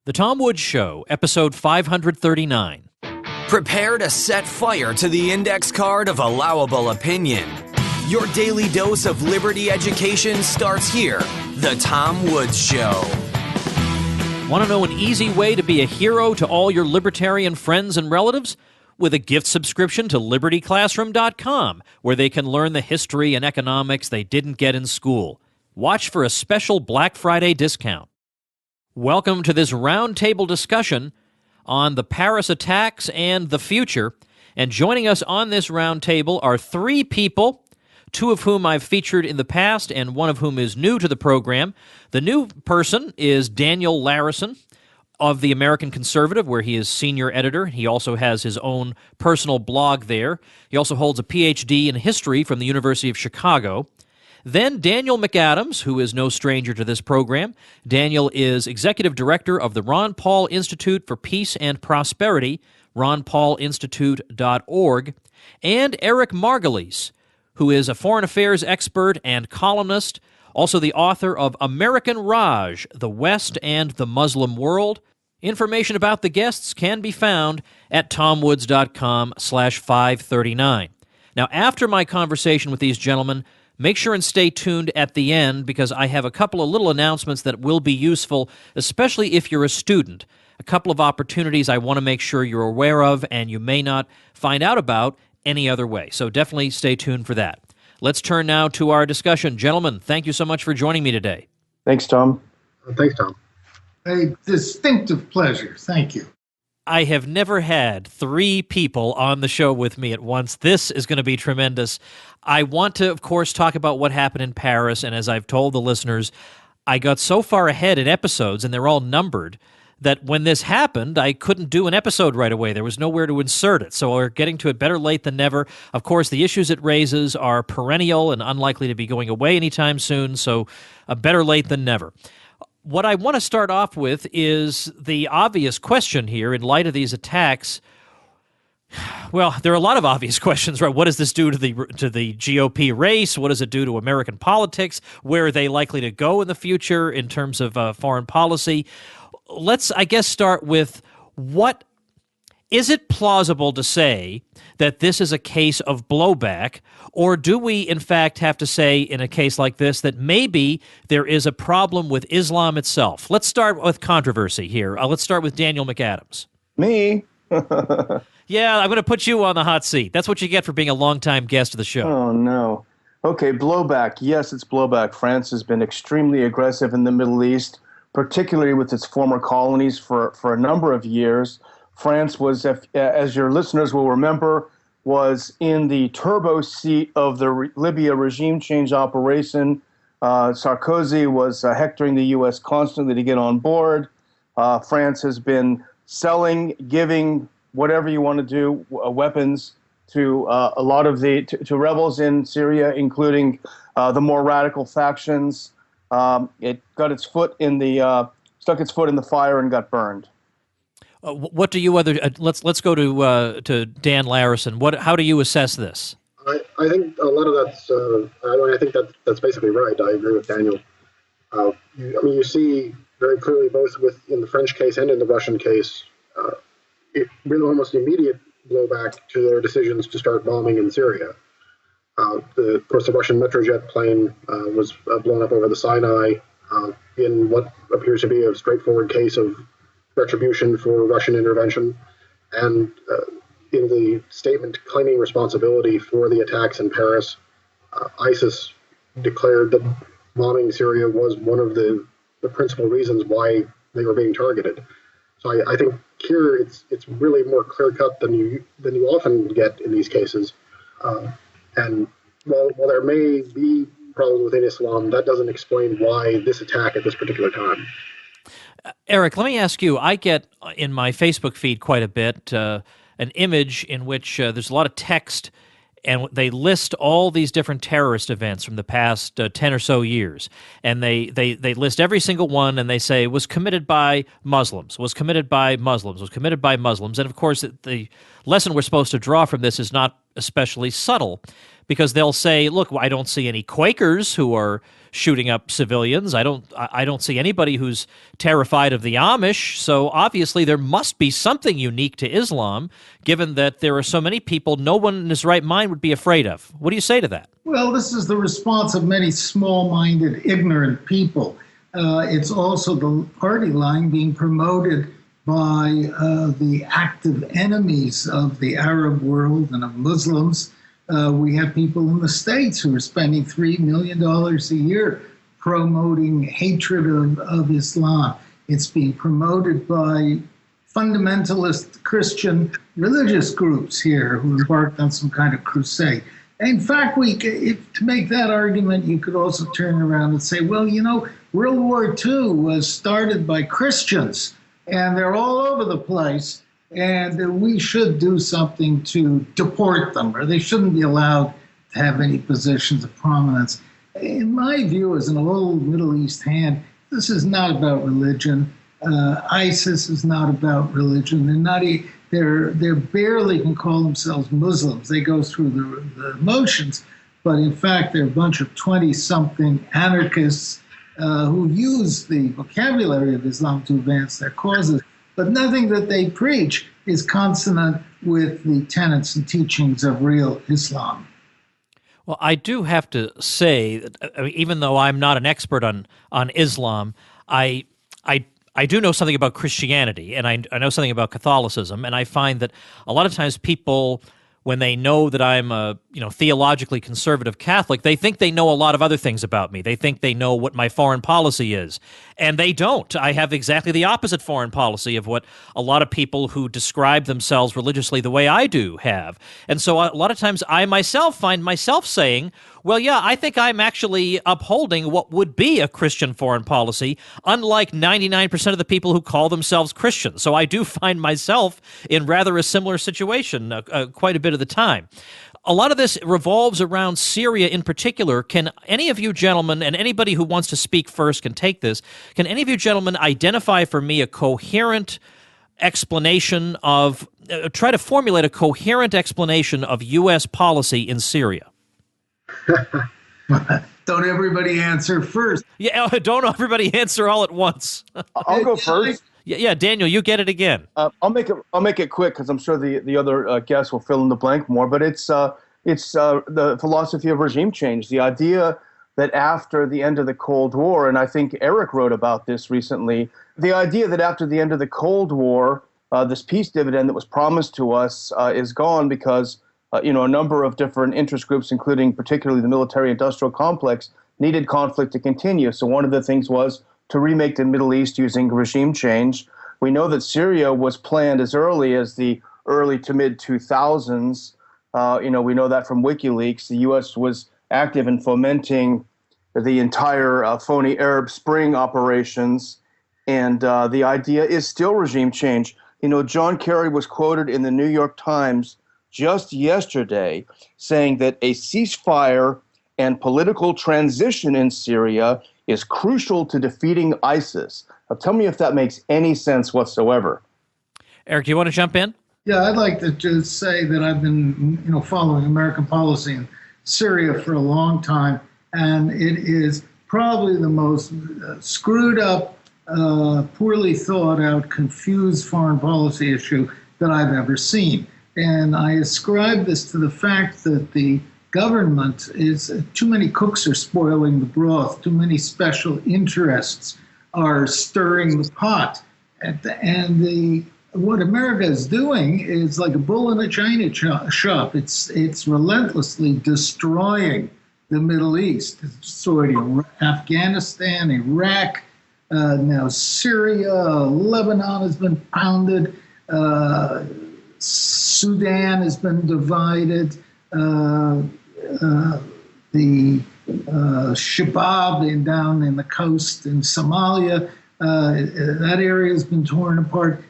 The Tom Woods Show, episode 539. Prepare to set fire to the index card of allowable opinion. Your daily dose of liberty education starts here. The Tom Woods Show. Want to know an easy way to be a hero to all your libertarian friends and relatives? With a gift subscription to libertyclassroom.com, where they can learn the history and economics they didn't get in school. Watch for a special Black Friday discount. Welcome to this roundtable discussion on the Paris attacks and the future. And joining us on this roundtable are three people, two of whom I've featured in the past and one of whom is new to the program. The new person is Daniel Larison of the American Conservative, where he is senior editor. He also has his own personal blog there. He also holds a PhD in history from the University of Chicago. Then Daniel McAdams, who is no stranger to this program. Daniel is executive director of the Ron Paul Institute for Peace and Prosperity, ronpaulinstitute.org, and Eric Margolis, who is a foreign affairs expert and columnist, also the author of American Raj, The West and the Muslim World. Information about the guests can be found at tomwoods.com/539. Now, after my conversation with these gentlemen, make sure and stay tuned at the end because I have a couple of little announcements that will be useful, especially if you're a student. A couple of opportunities I want to make sure you're aware of and you may not find out about any other way. So definitely stay tuned for that. Let's turn now to our discussion. Gentlemen, thank you so much for joining me today. Thanks, Tom. Thanks, Tom. A distinctive pleasure. Thank you. I have never had three people on the show with me at once. This is going to be tremendous. I want to, of course, talk about what happened in Paris, and as I've told the listeners, I got so far ahead in episodes, and they're all numbered, that when this happened, I couldn't do an episode right away. There was nowhere to insert it, so we're getting to it better late than never. Of course, the issues it raises are perennial and unlikely to be going away anytime soon, so better late than never. What I want to start off with is the obvious question here in light of these attacks. Well, there are a lot of obvious questions, right? What does this do to the GOP race? What does it do to American politics? Where are they likely to go in the future in terms of foreign policy? Let's, I guess, start with what is it plausible to say that this is a case of blowback, or do we, in fact, have to say in a case like this that maybe there is a problem with Islam itself? Let's start with controversy here. Let's start with Daniel McAdams. Me? Yeah, I'm going to put you on the hot seat. That's what you get for being a longtime guest of the show. Oh, no. Okay, blowback. Yes, it's blowback. France has been extremely aggressive in the Middle East, particularly with its former colonies for a number of years. France was, as your listeners will remember, was in the turbo seat of the Libya regime change operation. Sarkozy was hectoring the U.S. constantly to get on board. France has been selling, giving, whatever you want to do, weapons to a lot of to rebels in Syria, including the more radical factions. It got its foot in stuck its foot in the fire and got burned. What do you other? Let's go to Dan Larison. How do you assess this? I think a lot of that's. I think that's basically right. I agree with Daniel. You see very clearly both in the French case and in the Russian case, really almost immediate blowback to their decisions to start bombing in Syria. Of course, the Russian Metrojet plane was blown up over the Sinai in what appears to be a straightforward case of retribution for Russian intervention, and in the statement claiming responsibility for the attacks in Paris, ISIS declared that bombing Syria was one of the principal reasons why they were being targeted. So I think here it's really more clear-cut than you often get in these cases. And while there may be problems within Islam, that doesn't explain why this attack at this particular time. Eric, let me ask you, I get in my Facebook feed quite a bit an image in which there's a lot of text, and they list all these different terrorist events from the past 10 or so years. And they list every single one, and they say, was committed by Muslims, was committed by Muslims, was committed by Muslims. And, of course, the lesson we're supposed to draw from this is not especially subtle, because they'll say, look, I don't see any Quakers who are shooting up civilians. I don't see anybody who's terrified of the Amish. So obviously there must be something unique to Islam, given that there are so many people no one in his right mind would be afraid of. What do you say to that? Well, this is the response of many small-minded, ignorant people. It's also the party line being promoted by the active enemies of the Arab world and of Muslims. We have people in the States who are spending $3 million a year promoting hatred of Islam. It's being promoted by fundamentalist Christian religious groups here who embarked on some kind of crusade. In fact, to make that argument, you could also turn around and say, well, World War II was started by Christians, and they're all over the place, and we should do something to deport them, or they shouldn't be allowed to have any positions of prominence. In my view, as an old Middle East hand, this is not about religion. ISIS is not about religion. They barely can call themselves Muslims. They go through the motions, but in fact, they're a bunch of 20-something anarchists who use the vocabulary of Islam to advance their causes, but nothing that they preach is consonant with the tenets and teachings of real Islam. Well, I do have to say, that, even though I'm not an expert on Islam, I do know something about Christianity, and I know something about Catholicism, and I find that a lot of times people, when they know that I'm a theologically conservative Catholic, they think they know a lot of other things about me. They think they know what my foreign policy is, and they don't. I have exactly the opposite foreign policy of what a lot of people who describe themselves religiously the way I do have. And so a lot of times I myself find myself saying, well, yeah, I think I'm actually upholding what would be a Christian foreign policy, unlike 99% of the people who call themselves Christians. So I do find myself in rather a similar situation quite a bit of the time. A lot of this revolves around Syria in particular. Can any of you gentlemen, and anybody who wants to speak first can take this, can any of you gentlemen identify for me a coherent explanation of, try to formulate a coherent explanation of U.S. policy in Syria? Don't everybody answer first. Yeah, don't everybody answer all at once. I'll go first. Yeah, Daniel, you get it again. I'll make it quick because I'm sure the other guests will fill in the blank more. But it's the philosophy of regime change, the idea that after the end of the Cold War, and I think Eric wrote about this recently, the idea that after the end of the Cold War, this peace dividend that was promised to us is gone because a number of different interest groups, including particularly the military-industrial complex, needed conflict to continue. So one of the things was to remake the Middle East using regime change. We know that Syria was planned as early as the early to mid-2000s. We know that from WikiLeaks. The U.S. was active in fomenting the entire phony Arab Spring operations, and the idea is still regime change. John Kerry was quoted in the New York Times just yesterday saying that a ceasefire and political transition in Syria is crucial to defeating ISIS. Now, tell me if that makes any sense whatsoever. Eric, do you want to jump in? Yeah, I'd like to just say that I've been, following American policy in Syria for a long time, and it is probably the most screwed up, poorly thought out, confused foreign policy issue that I've ever seen. And I ascribe this to the fact that the government is too many cooks are spoiling the broth, too many special interests are stirring the pot. And what America is doing is like a bull in a china shop. It's relentlessly destroying the Middle East. It's destroyed Afghanistan, Iraq, now Syria, Lebanon has been pounded, Sudan has been divided, the Shabab down in the coast in Somalia, that area has been torn apart.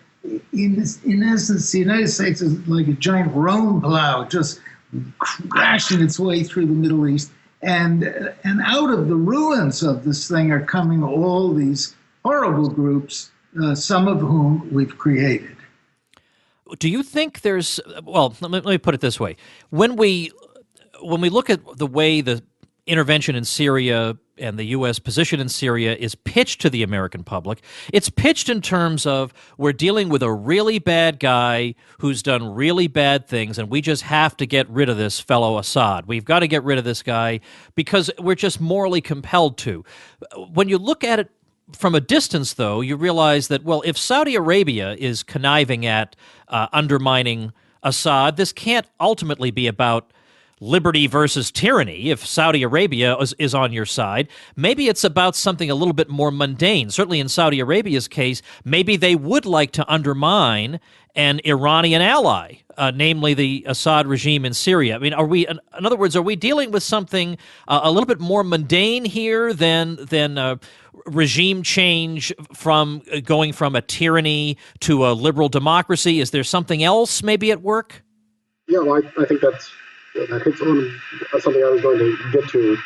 In essence, the United States is like a giant Rome plow, just crashing its way through the Middle East. And out of the ruins of this thing are coming all these horrible groups, some of whom we've created. Do you think there's, well, let me put it this way. When we look at the way the intervention in Syria and the U.S. position in Syria is pitched to the American public, it's pitched in terms of we're dealing with a really bad guy who's done really bad things, and we just have to get rid of this fellow Assad. We've got to get rid of this guy because we're just morally compelled to. When you look at it from a distance, though, you realize that, well, if Saudi Arabia is conniving at undermining Assad, this can't ultimately be about liberty versus tyranny. If Saudi Arabia is on your side, maybe it's about something a little bit more mundane. Certainly in Saudi Arabia's case, maybe they would like to undermine an Iranian ally, namely the Assad regime in Syria. I mean, in other words, are we dealing with something a little bit more mundane here than regime change from going from a tyranny to a liberal democracy? Is there something else maybe at work? Yeah, well, I think that hits on something I was going to get to,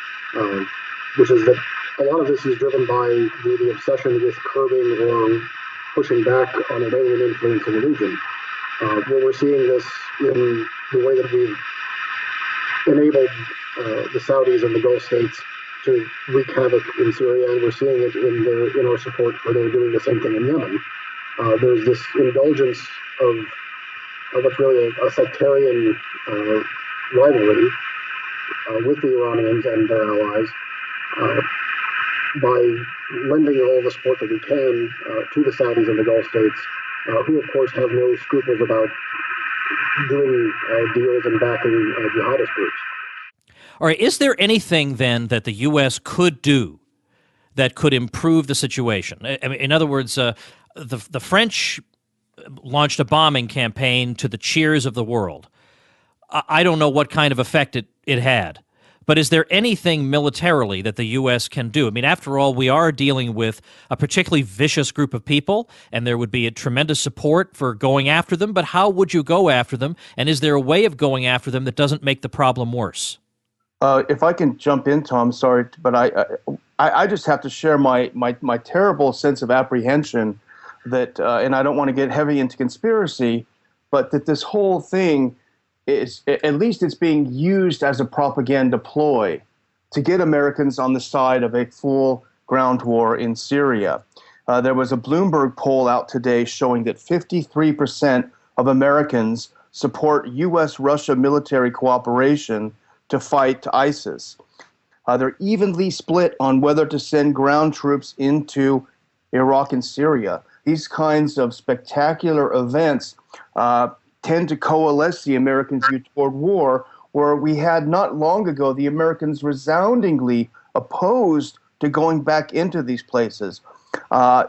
which is that a lot of this is driven by the obsession with curbing or pushing back on Iranian influence in the region. Where we're seeing this in the way that we've enabled the Saudis and the Gulf states to wreak havoc in Syria, and we're seeing it in our support for their doing the same thing in Yemen. There's this indulgence of what's really a sectarian rivalry with the Iranians and their allies by lending all the support that we can to the Saudis and the Gulf states, who of course have no scruples about doing deals and backing jihadist groups. All right, is there anything then that the U.S. could do that could improve the situation? I mean, in other words, the French launched a bombing campaign to the cheers of the world. I don't know what kind of effect it had, but is there anything militarily that the U.S. can do? I mean, after all, we are dealing with a particularly vicious group of people, and there would be a tremendous support for going after them, but how would you go after them, and is there a way of going after them that doesn't make the problem worse? If I can jump in, Tom, sorry, but I just have to share my terrible sense of apprehension that, and I don't want to get heavy into conspiracy, but that this whole thing is, at least it's being used as a propaganda ploy to get Americans on the side of a full ground war in Syria. There was a Bloomberg poll out today showing that 53% of Americans support U.S.-Russia military cooperation to fight ISIS. They're evenly split on whether to send ground troops into Iraq and Syria. These kinds of spectacular events tend to coalesce the Americans' view toward war, where we had not long ago the Americans resoundingly opposed to going back into these places.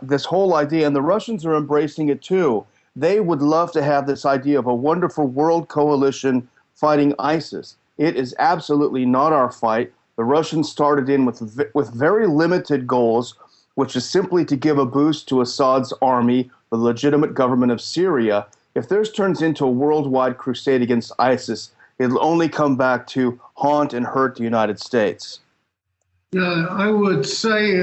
This whole idea, and the Russians are embracing it too, they would love to have this idea of a wonderful world coalition fighting ISIS. It is absolutely not our fight. The Russians started in with very limited goals, which is simply to give a boost to Assad's army, the legitimate government of Syria. If this turns into a worldwide crusade against ISIS, it'll only come back to haunt and hurt the United States. I would say,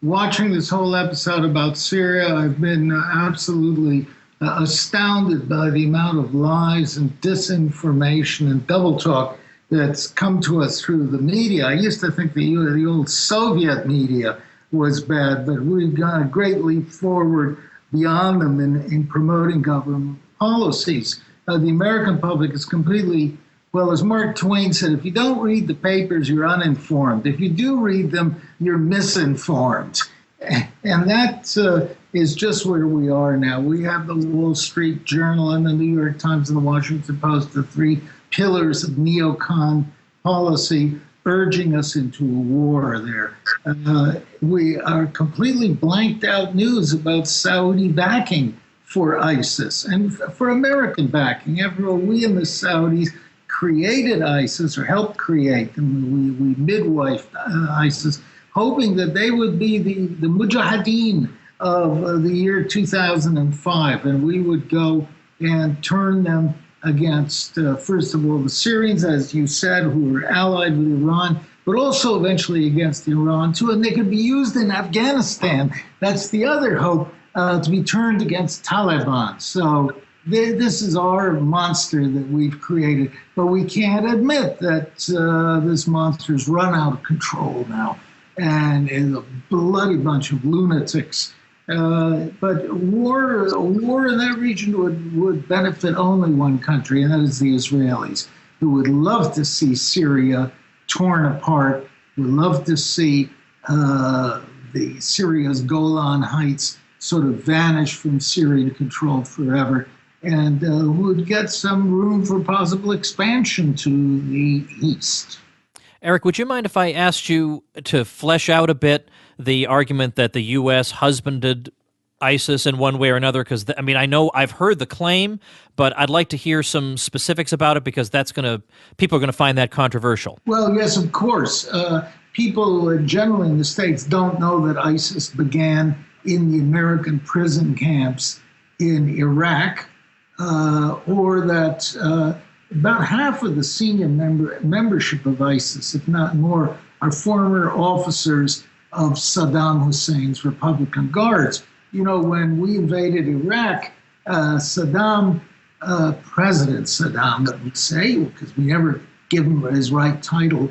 watching this whole episode about Syria, I've been absolutely astounded by the amount of lies and disinformation and double talk that's come to us through the media. I used to think the old Soviet media was bad, but we've gone a great leap forward beyond them in promoting government policies. The American public is completely, well, as Mark Twain said, if you don't read the papers, you're uninformed. If you do read them, you're misinformed. And that is just where we are now. We have the Wall Street Journal and the New York Times and the Washington Post, the three pillars of neocon policy, urging us into a war there. We are completely blanked out news about Saudi backing for ISIS and for American backing. After all, we and the Saudis created ISIS, or helped create them. We midwifed ISIS, hoping that they would be the mujahideen of the year 2005, and we would go and turn them against, first of all, the Syrians, as you said, who were allied with Iran, but also eventually against Iran, too, and they could be used in Afghanistan. That's the other hope, to be turned against Taliban. So this is our monster that we've created, but we can't admit that this monster's run out of control now. and is a bloody bunch of lunatics. But war in that region would benefit only one country, and that is the Israelis, who would love to see Syria torn apart, would love to see Syria's Golan Heights sort of vanish from Syrian control forever, and would get some room for possible expansion to the east. Eric, would you mind if I asked you to flesh out a bit the argument that the U.S. husbanded ISIS in one way or another? Because, I know I've heard the claim, but I'd like to hear some specifics about it, because people are going to find that controversial. Well, yes, of course. People generally in the States don't know that ISIS began in the American prison camps in Iraq, or that about half of the senior membership of ISIS, if not more, are former officers of Saddam Hussein's Republican Guards. You know, when we invaded Iraq, President Saddam, I would say, because we never give him his right title,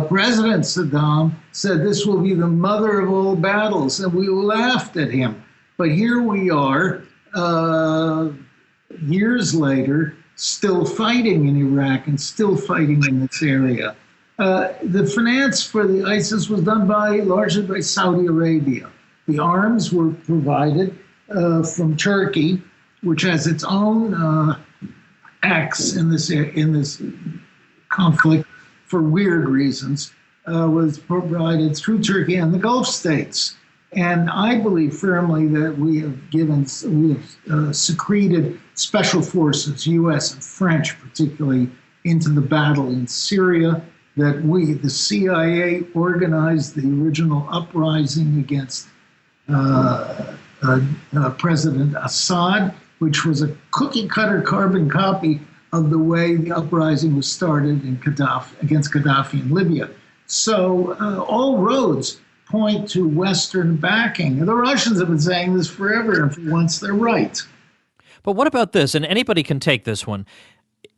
President Saddam said this will be the mother of all battles, and we laughed at him. But here we are, years later, still fighting in Iraq and still fighting in this area. The finance for the ISIS was done largely by Saudi Arabia. The arms were provided from Turkey, which has its own acts in this conflict for weird reasons, was provided through Turkey and the Gulf states. And I believe firmly that we have secreted special forces, U.S. and French particularly, into the battle in Syria, that the CIA organized the original uprising against President Assad, which was a cookie-cutter carbon copy of the way the uprising was started against Gaddafi in Libya. So all roads point to Western backing. The Russians have been saying this forever, and for once they're right. But what about this? And anybody can take this one.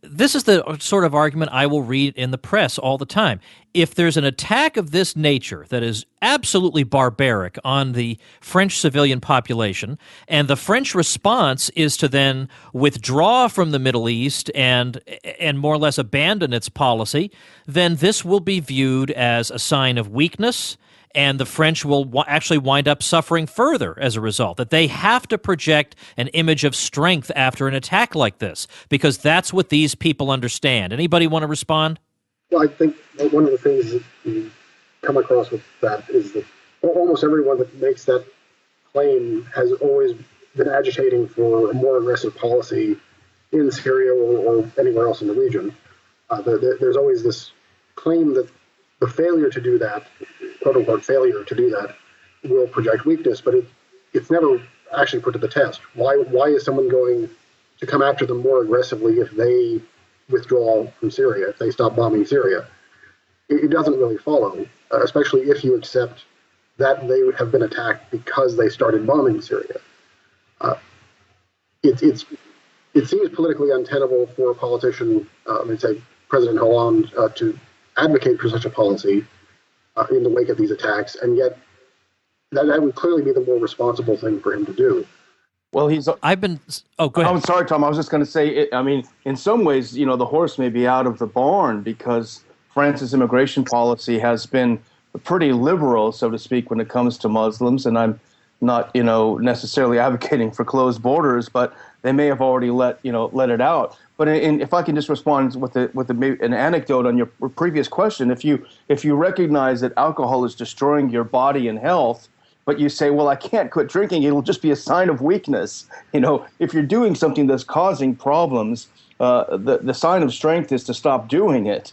This is the sort of argument I will read in the press all the time. If there's an attack of this nature that is absolutely barbaric on the French civilian population, and the French response is to then withdraw from the Middle East and more or less abandon its policy, then this will be viewed as a sign of weakness, and the French will actually wind up suffering further as a result, that they have to project an image of strength after an attack like this, because that's what these people understand. Anybody want to respond? Well, I think one of the things that you come across with that is that almost everyone that makes that claim has always been agitating for a more aggressive policy in Syria or anywhere else in the region. There's always this claim that the failure to do that, quote-unquote failure to do that, will project weakness, but it's never actually put to the test. Why is someone going to come after them more aggressively if they withdraw from Syria, if they stop bombing Syria? It doesn't really follow, especially if you accept that they have been attacked because they started bombing Syria. It seems politically untenable for a politician, say President Hollande, to advocate for such a policy in the wake of these attacks, and yet that would clearly be the more responsible thing for him to do. Well, go ahead. I'm sorry, Tom. I was just going to say, in some ways, the horse may be out of the barn, because France's immigration policy has been pretty liberal, so to speak, when it comes to Muslims, and I'm not, necessarily advocating for closed borders, but they may have already let it out. But if I can just respond with an anecdote on your previous question, if you recognize that alcohol is destroying your body and health, but you say, well, I can't quit drinking, it'll just be a sign of weakness. If you're doing something that's causing problems, the sign of strength is to stop doing it.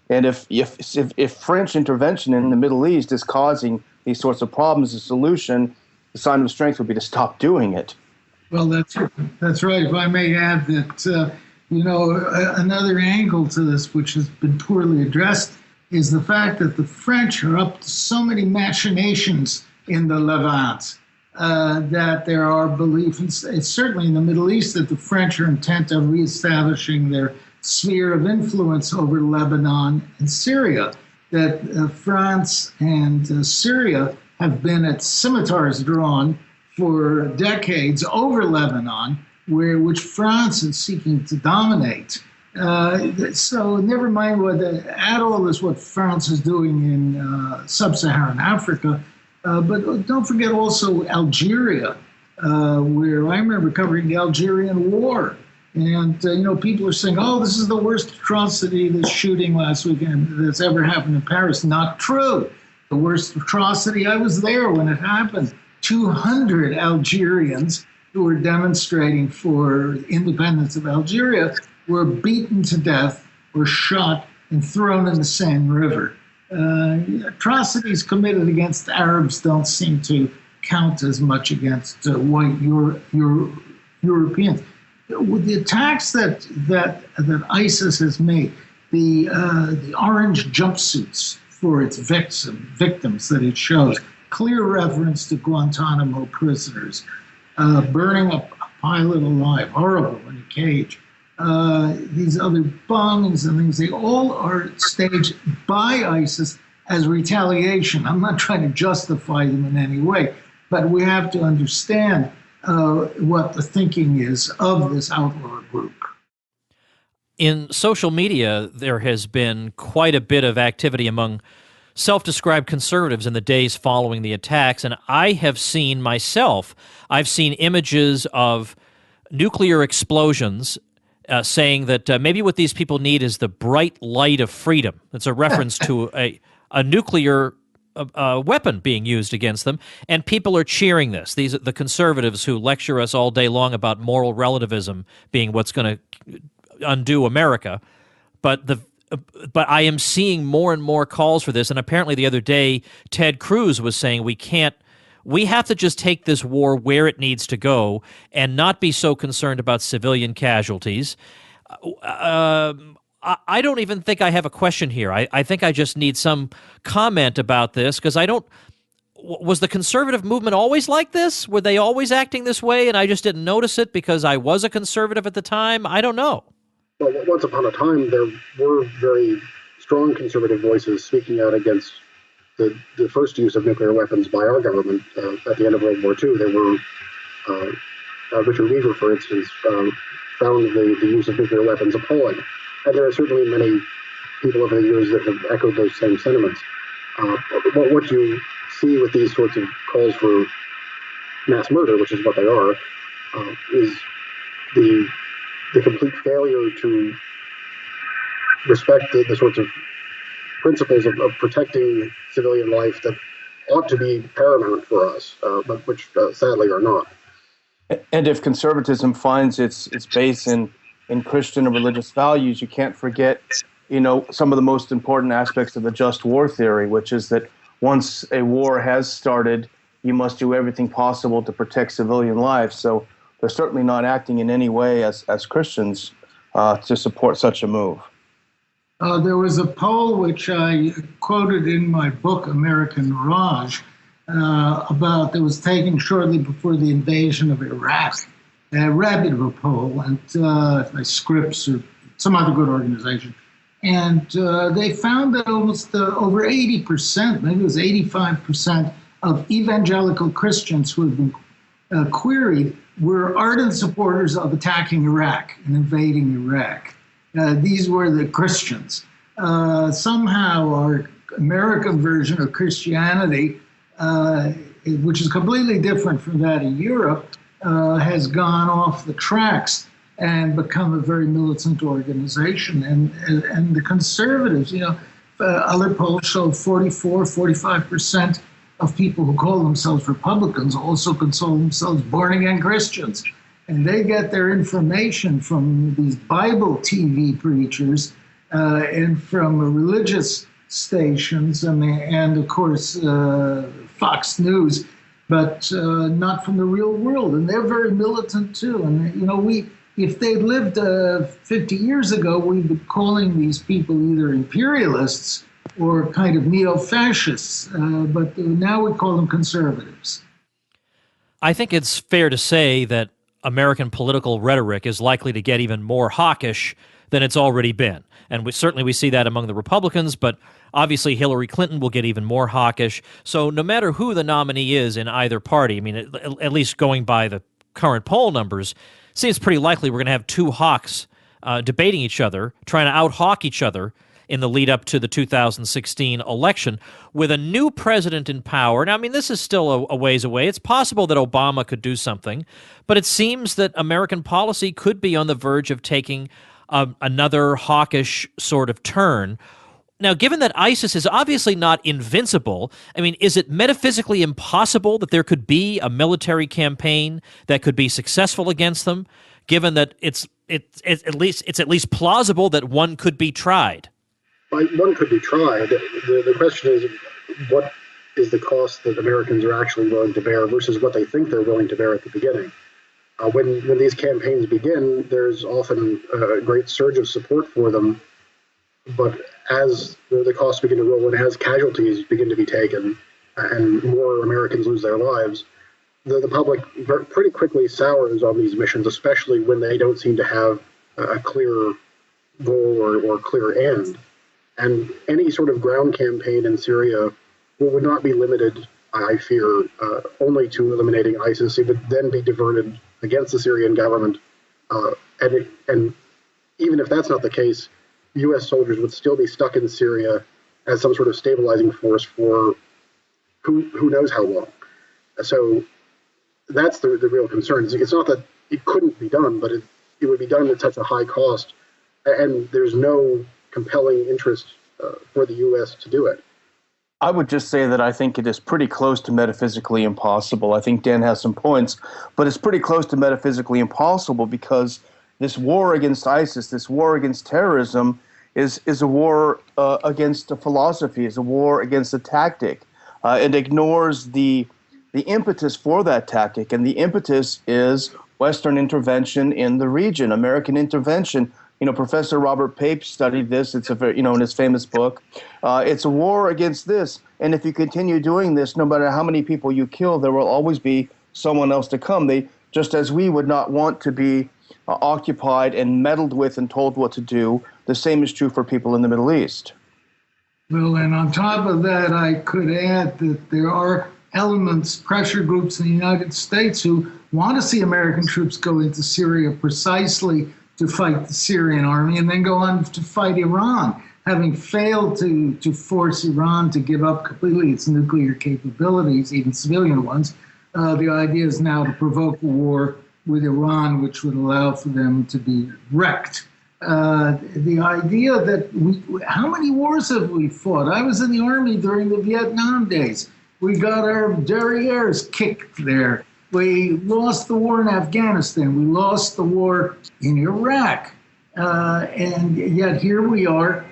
And if French intervention in the Middle East is causing these sorts of problems, the solution, the sign of strength would be to stop doing it. Well, that's right. If I may add that, another angle to this, which has been poorly addressed, is the fact that the French are up to so many machinations in the Levant, that there are beliefs, it's certainly in the Middle East, that the French are intent on reestablishing their sphere of influence over Lebanon and Syria. that France and Syria have been at scimitars drawn for decades over Lebanon, which France is seeking to dominate. So never mind add all this what France is doing in sub-Saharan Africa, but don't forget also Algeria, where I remember covering the Algerian War. And, people are saying, oh, this is the worst atrocity, this shooting last weekend that's ever happened in Paris. Not true. The worst atrocity, I was there when it happened. 200 Algerians who were demonstrating for independence of Algeria were beaten to death, were shot, and thrown in the Seine River. Atrocities committed against Arabs don't seem to count as much against white Europeans. With the attacks that ISIS has made, the orange jumpsuits for its victims that it shows, clear reference to Guantanamo prisoners, burning a pilot alive, horrible, in a cage. These other bombings and things, they all are staged by ISIS as retaliation. I'm not trying to justify them in any way, but we have to understand what the thinking is of this outlaw group. In social media, there has been quite a bit of activity among self-described conservatives in the days following the attacks, and I have seen myself, I've seen images of nuclear explosions saying that maybe what these people need is the bright light of freedom. It's a reference to a nuclear weapon being used against them, and people are cheering this. These are the conservatives who lecture us all day long about moral relativism being what's going to undo America. But I am seeing more and more calls for this, and apparently the other day Ted Cruz was saying we have to just take this war where it needs to go and not be so concerned about civilian casualties. I don't even think I have a question here. I think I just need some comment about this, because was the conservative movement always like this? Were they always acting this way and I just didn't notice it because I was a conservative at the time? I don't know. Well, once upon a time, there were very strong conservative voices speaking out against the first use of nuclear weapons by our government at the end of World War II. There were, Richard Weaver, for instance, found the use of nuclear weapons appalling. And there are certainly many people over the years that have echoed those same sentiments. What you see with these sorts of calls for mass murder, which is what they are, is the complete failure to respect the sorts of principles of protecting civilian life that ought to be paramount for us, but which sadly are not. And if conservatism finds its base in Christian and religious values, you can't forget, some of the most important aspects of the just war theory, which is that once a war has started, you must do everything possible to protect civilian lives. So they're certainly not acting in any way as Christians to support such a move. There was a poll which I quoted in my book, American Mirage, that was taken shortly before the invasion of Iraq. A reputable poll, and by Scripps or some other good organization. And they found that almost over 80%, maybe it was 85% of evangelical Christians who had been queried were ardent supporters of attacking Iraq and invading Iraq. These were the Christians. Somehow our American version of Christianity, which is completely different from that in Europe, has gone off the tracks and become a very militant organization. And the conservatives, other polls show 45% of people who call themselves Republicans also call themselves born-again Christians. And they get their information from these Bible TV preachers and from religious stations and of course, Fox News, but not from the real world. And they're very militant too. And, if they lived 50 years ago, we'd be calling these people either imperialists or kind of neo-fascists, but now we call them conservatives. I think it's fair to say that American political rhetoric is likely to get even more hawkish than it's already been. And we see that among the Republicans, but obviously Hillary Clinton will get even more hawkish. So no matter who the nominee is in either party, I mean, at least going by the current poll numbers, seems pretty likely we're going to have two hawks debating each other, trying to out-hawk each other in the lead up to the 2016 election with a new president in power. Now, I mean, this is still a ways away. It's possible that Obama could do something, but it seems that American policy could be on the verge of taking another hawkish sort of turn. Now, given that ISIS is obviously not invincible, I mean, is it metaphysically impossible that there could be a military campaign that could be successful against them, given that it's at least plausible that one could be tried? One could be tried. The question is, what is the cost that Americans are actually willing to bear versus what they think they're willing to bear at the beginning? When these campaigns begin, there's often a great surge of support for them, but as the costs begin to roll and as casualties begin to be taken and more Americans lose their lives, the public pretty quickly sours on these missions, especially when they don't seem to have a clear goal or clear end. And any sort of ground campaign in Syria would not be limited, I fear, only to eliminating ISIS. It would then be diverted against the Syrian government. And even if that's not the case, U.S. soldiers would still be stuck in Syria as some sort of stabilizing force for who knows how long. So that's the real concern. It's not that it couldn't be done, but it would be done at such a high cost. And there's no compelling interest for the U.S. to do it. I would just say that I think it is pretty close to metaphysically impossible. I think Dan has some points, but it's pretty close to metaphysically impossible because this war against ISIS, this war against terrorism, is a war against a philosophy, is a war against a tactic. It ignores the impetus for that tactic, and the impetus is Western intervention in the region, American intervention. You know, Professor Robert Pape studied this. It's in his famous book. It's a war against this, and if you continue doing this, no matter how many people you kill, there will always be someone else to come. Just as we would not want to be occupied and meddled with and told what to do, the same is true for people in the Middle East. Well, and on top of that, I could add that there are elements, pressure groups in the United States who want to see American troops go into Syria precisely to fight the Syrian army and then go on to fight Iran, having failed to force Iran to give up completely its nuclear capabilities, even civilian ones. The idea is now to provoke a war with Iran, which would allow for them to be wrecked. The idea that how many wars have we fought? I was in the Army during the Vietnam days. We got our derrieres kicked there. We lost the war in Afghanistan. We lost the war in Iraq. And yet here we are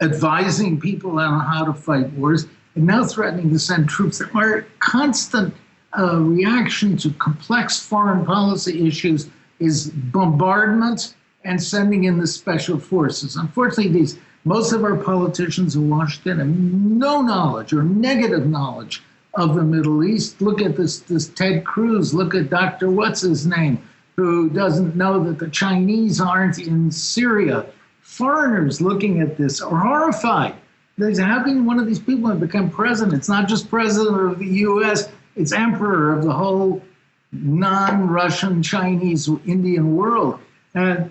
advising people on how to fight wars and now threatening to send troops. Our constant reaction to complex foreign policy issues is bombardment and sending in the special forces. Unfortunately, most of our politicians in Washington have no knowledge or negative knowledge of the Middle East. Look at this Ted Cruz. Look at Dr. What's-his-name, who doesn't know that the Chinese aren't in Syria. Foreigners looking at this are horrified. How can one of these people have become president? It's not just president of the U.S., it's emperor of the whole non-Russian, Chinese, Indian world. And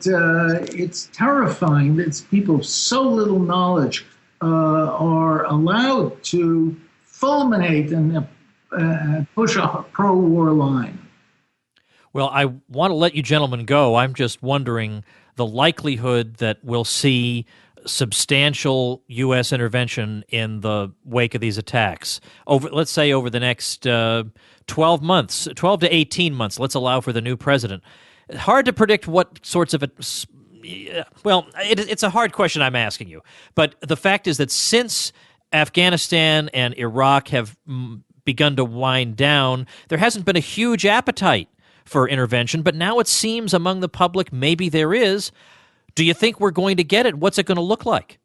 it's terrifying that people of so little knowledge are allowed to fulminate and push a pro-war line. Well, I want to let you gentlemen go. I'm just wondering the likelihood that we'll see substantial U.S. intervention in the wake of these attacks. Let's say over the next 12 months, 12 to 18 months, let's allow for the new president. Hard to predict what sorts of it's a hard question I'm asking you. But the fact is that since Afghanistan and Iraq have begun to wind down, there hasn't been a huge appetite for intervention, but now it seems among the public maybe there is. Do you think we're going to get it? What's it going to look like?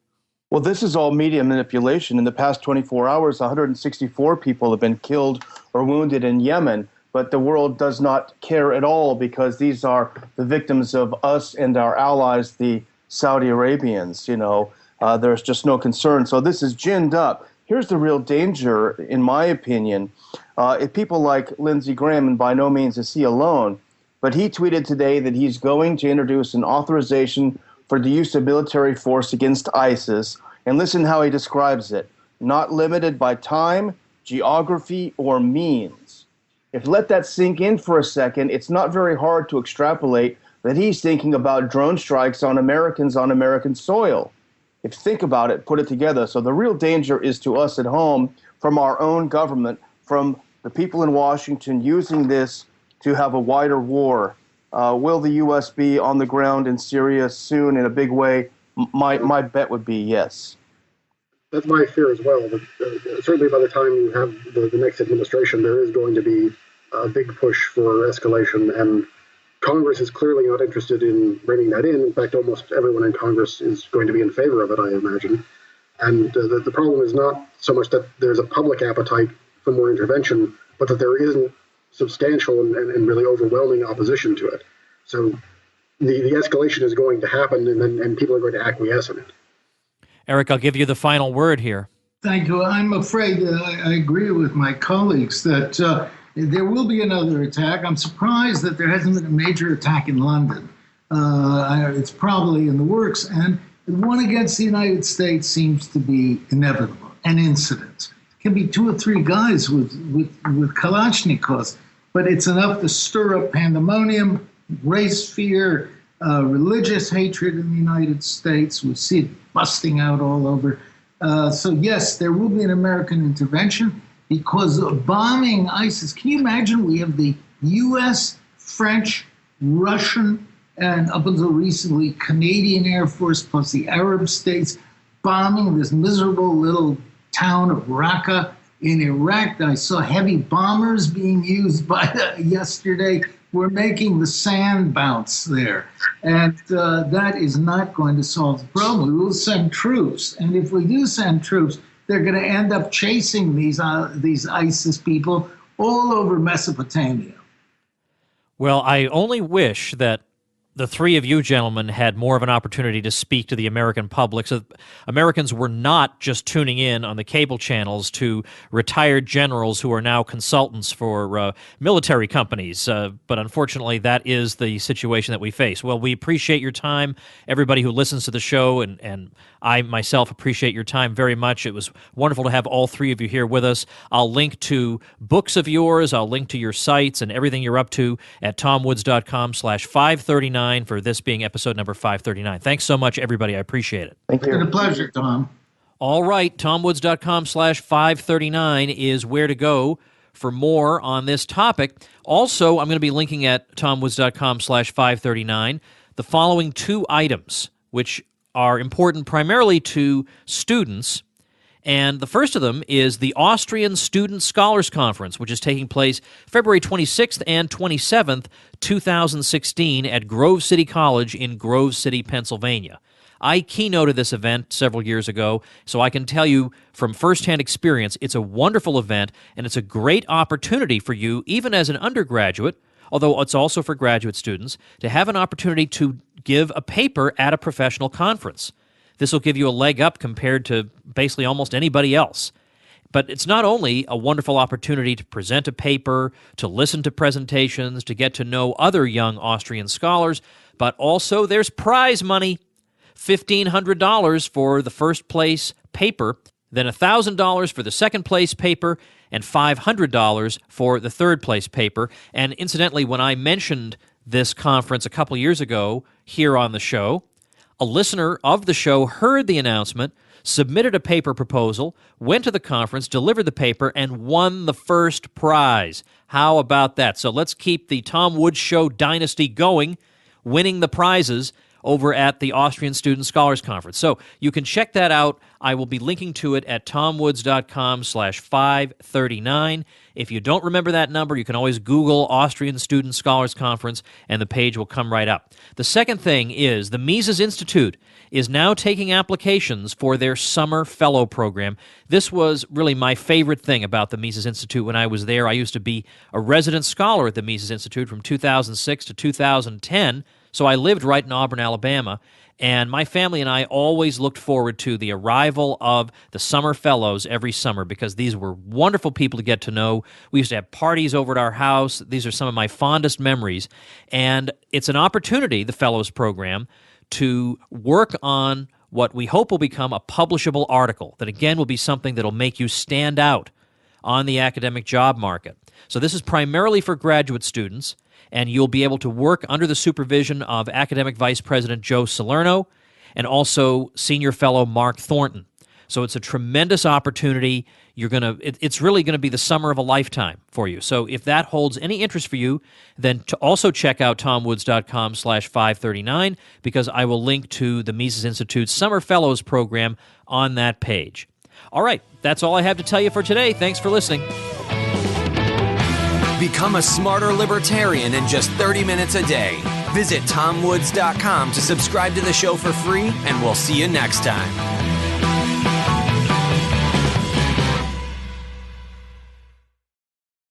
Well, this is all media manipulation. In the past 24 hours, 164 people have been killed or wounded in Yemen. but the world does not care at all because these are the victims of us and our allies, the Saudi Arabians. There's just no concern. So this is ginned up. Here's the real danger, in my opinion. If people like Lindsey Graham, and by no means is he alone, but he tweeted today that he's going to introduce an authorization for the use of military force against ISIS. And listen how he describes it. Not limited by time, geography, or means. If you let that sink in for a second, it's not very hard to extrapolate that he's thinking about drone strikes on Americans on American soil. If you think about it, put it together. So the real danger is to us at home, from our own government, from the people in Washington using this to have a wider war. Will the U.S. be on the ground in Syria soon in a big way? My bet would be yes. That's my fear as well. But, certainly by the time you have the next administration, there is going to be a big push for escalation, and Congress is clearly not interested in bringing that in. In fact, almost everyone in Congress is going to be in favor of it, I imagine. And the problem is not so much that there's a public appetite for more intervention, but that there isn't substantial and really overwhelming opposition to it. So the escalation is going to happen, and people are going to acquiesce in it. Eric, I'll give you the final word here. Thank you. I'm afraid I agree with my colleagues that there will be another attack. I'm surprised that there hasn't been a major attack in London. It's probably in the works, and one against the United States seems to be inevitable, an incident. It can be 2 or 3 guys with Kalashnikovs, but it's enough to stir up pandemonium, race fear, religious hatred in the United States. We see it busting out all over. So yes, there will be an American intervention because of bombing ISIS. Can you imagine? We have the U.S., French, Russian, and up until recently, Canadian Air Force, plus the Arab states, bombing this miserable little town of Raqqa in Iraq. I saw heavy bombers being used yesterday. We're making the sand bounce there. And that is not going to solve the problem. We will send troops. And if we do send troops, they're going to end up chasing these ISIS people all over Mesopotamia. Well, I only wish that the 3 of you gentlemen had more of an opportunity to speak to the American public, so Americans were not just tuning in on the cable channels to retired generals who are now consultants for military companies. But unfortunately, that is the situation that we face. Well, we appreciate your time, everybody who listens to the show, and I myself appreciate your time very much. It was wonderful to have all 3 of you here with us. I'll link to books of yours, I'll link to your sites and everything you're up to at tomwoods.com/539 for this being episode number 539. Thanks so much, everybody. I appreciate it. Thank you. It's been a pleasure, Tom. All right, tomwoods.com/539 is where to go for more on this topic. Also, I'm going to be linking at tomwoods.com/539 the following 2 items, which are important primarily to students. And the first of them is the Austrian Student Scholars Conference, which is taking place February 26th and 27th, 2016 at Grove City College in Grove City, Pennsylvania. I keynoted this event several years ago, so I can tell you from firsthand experience, it's a wonderful event, and it's a great opportunity for you, even as an undergraduate, although it's also for graduate students, to have an opportunity to give a paper at a professional conference. This will give you a leg up compared to basically almost anybody else. But it's not only a wonderful opportunity to present a paper, to listen to presentations, to get to know other young Austrian scholars, but also there's prize money. $1,500 for the first place paper, then $1,000 for the second place paper, and $500 for the third place paper. And incidentally, when I mentioned this conference a couple years ago here on the show, a listener of the show heard the announcement, submitted a paper proposal, went to the conference, delivered the paper, and won the first prize. How about that? So let's keep the Tom Woods Show dynasty going, winning the prizes over at the Austrian Student Scholars Conference. So you can check that out. I will be linking to it at tomwoods.com/539. If you don't remember that number, you can always Google Austrian Student Scholars Conference, and the page will come right up. The second thing is the Mises Institute is now taking applications for their summer fellow program. This was really my favorite thing about the Mises Institute when I was there. I used to be a resident scholar at the Mises Institute from 2006 to 2010, so I lived right in Auburn, Alabama, and my family and I always looked forward to the arrival of the summer fellows every summer because these were wonderful people to get to know. We used to have parties over at our house. These are some of my fondest memories, and it's an opportunity, the fellows program, to work on what we hope will become a publishable article that, again, will be something that will make you stand out on the academic job market. So this is primarily for graduate students, and you'll be able to work under the supervision of Academic Vice President Joe Salerno and also Senior Fellow Mark Thornton. So it's a tremendous opportunity. It's really going to be the summer of a lifetime for you. So if that holds any interest for you, then to also check out tomwoods.com/539 because I will link to the Mises Institute's Summer Fellows program on that page. All right, that's all I have to tell you for today. Thanks for listening. Become a smarter libertarian in just 30 minutes a day. Visit tomwoods.com to subscribe to the show for free, and we'll see you next time.